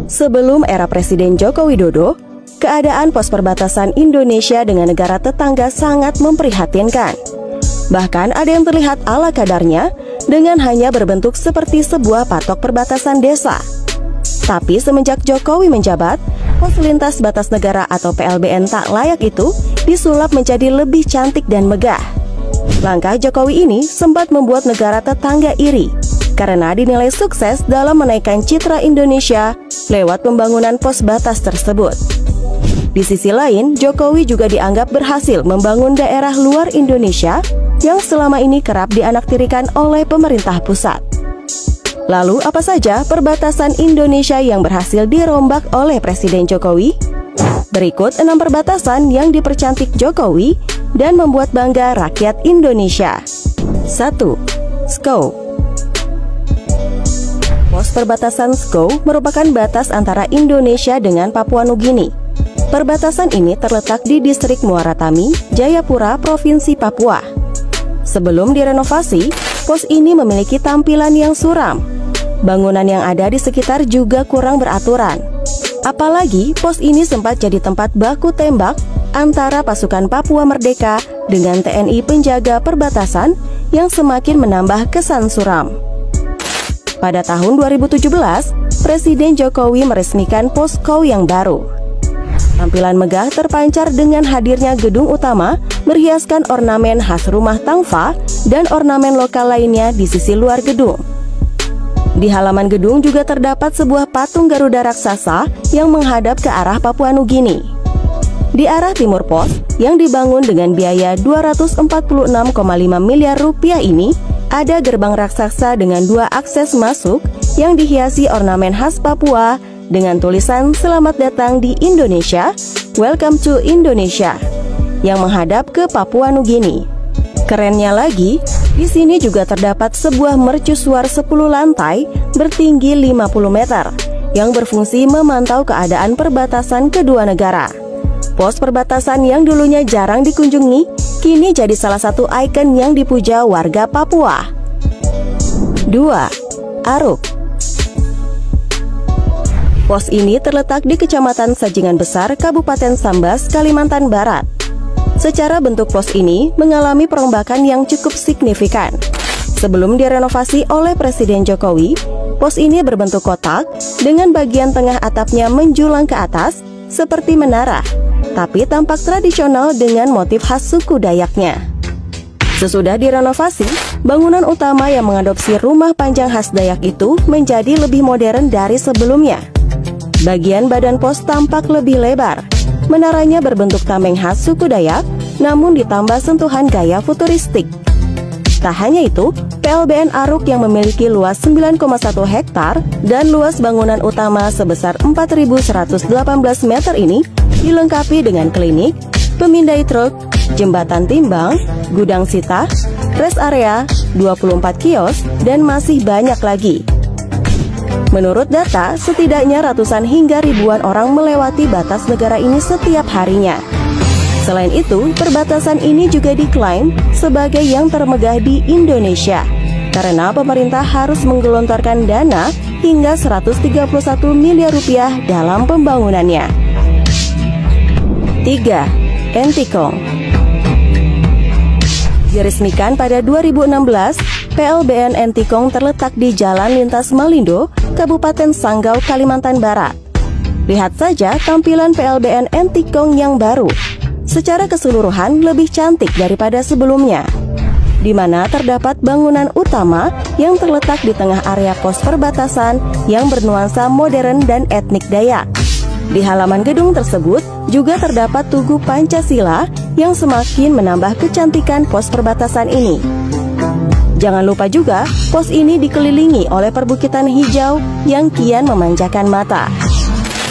Sebelum era Presiden Joko Widodo, keadaan pos perbatasan Indonesia dengan negara tetangga sangat memprihatinkan. Bahkan ada yang terlihat ala kadarnya dengan hanya berbentuk seperti sebuah patok perbatasan desa. Tapi semenjak Jokowi menjabat, pos lintas batas negara atau PLBN tak layak itu disulap menjadi lebih cantik dan megah. Langkah Jokowi ini sempat membuat negara tetangga iri karena dinilai sukses dalam menaikkan citra Indonesia lewat pembangunan pos batas tersebut. Di sisi lain, Jokowi juga dianggap berhasil membangun daerah luar Indonesia yang selama ini kerap dianaktirikan oleh pemerintah pusat. Lalu apa saja perbatasan Indonesia yang berhasil dirombak oleh Presiden Jokowi? Berikut 6 perbatasan yang dipercantik Jokowi dan membuat bangga rakyat Indonesia. 1. Skau. Pos perbatasan Skau merupakan batas antara Indonesia dengan Papua Nugini. Perbatasan ini terletak di distrik Muaratami, Jayapura, Provinsi Papua. Sebelum direnovasi, pos ini memiliki tampilan yang suram. Bangunan yang ada di sekitar juga kurang beraturan. Apalagi pos ini sempat jadi tempat baku tembak antara pasukan Papua Merdeka dengan TNI penjaga perbatasan yang semakin menambah kesan suram. Pada tahun 2017, Presiden Jokowi meresmikan posko yang baru. Tampilan megah terpancar dengan hadirnya gedung utama berhiaskan ornamen khas rumah Tangfa dan ornamen lokal lainnya di sisi luar gedung. Di halaman gedung juga terdapat sebuah patung Garuda raksasa yang menghadap ke arah Papua Nugini. Di arah timur pos yang dibangun dengan biaya 246,5 miliar rupiah ini, ada gerbang raksasa dengan 2 akses masuk yang dihiasi ornamen khas Papua dengan tulisan "Selamat datang di Indonesia, Welcome to Indonesia" yang menghadap ke Papua Nugini. Kerennya lagi, di sini juga terdapat sebuah mercusuar 10 lantai bertinggi 50 meter yang berfungsi memantau keadaan perbatasan kedua negara. Pos perbatasan yang dulunya jarang dikunjungi, kini jadi salah satu ikon yang dipuja warga Papua. 2. Aruk. Pos ini terletak di Kecamatan Sajingan Besar, Kabupaten Sambas, Kalimantan Barat. Secara bentuk pos ini mengalami perombakan yang cukup signifikan. Sebelum direnovasi oleh Presiden Jokowi, pos ini berbentuk kotak dengan bagian tengah atapnya menjulang ke atas seperti menara, tapi tampak tradisional dengan motif khas suku Dayaknya. Sesudah direnovasi, bangunan utama yang mengadopsi rumah panjang khas Dayak itu menjadi lebih modern dari sebelumnya. Bagian badan pos tampak lebih lebar. Menaranya berbentuk tameng khas suku Dayak, namun ditambah sentuhan gaya futuristik. Tak hanya itu, PLBN Aruk yang memiliki luas 9,1 hektar dan luas bangunan utama sebesar 4.118 meter ini dilengkapi dengan klinik, pemindai truk, jembatan timbang, gudang sita, rest area, 24 kios, dan masih banyak lagi. Menurut data, setidaknya ratusan hingga ribuan orang melewati batas negara ini setiap harinya. Selain itu, perbatasan ini juga diklaim sebagai yang termegah di Indonesia karena pemerintah harus menggelontorkan dana hingga 131 miliar rupiah dalam pembangunannya. 3. Entikong. Diresmikan pada 2016, PLBN Entikong terletak di Jalan Lintas Malindo, Kabupaten Sanggau, Kalimantan Barat. Lihat saja tampilan PLBN Entikong yang baru. Secara keseluruhan lebih cantik daripada sebelumnya, di mana terdapat bangunan utama yang terletak di tengah area pos perbatasan yang bernuansa modern dan etnik Dayak. Di halaman gedung tersebut juga terdapat tugu Pancasila yang semakin menambah kecantikan pos perbatasan ini. Jangan lupa juga, pos ini dikelilingi oleh perbukitan hijau yang kian memanjakan mata.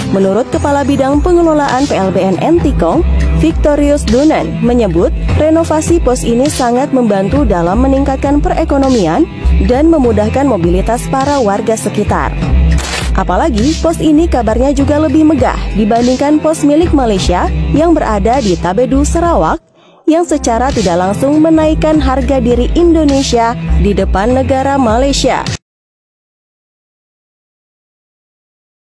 Menurut Kepala Bidang Pengelolaan PLBN Entikong, Victorius Dunan, menyebut renovasi pos ini sangat membantu dalam meningkatkan perekonomian dan memudahkan mobilitas para warga sekitar. Apalagi pos ini kabarnya juga lebih megah dibandingkan pos milik Malaysia yang berada di Tabedu, Sarawak, yang secara tidak langsung menaikkan harga diri Indonesia di depan negara Malaysia.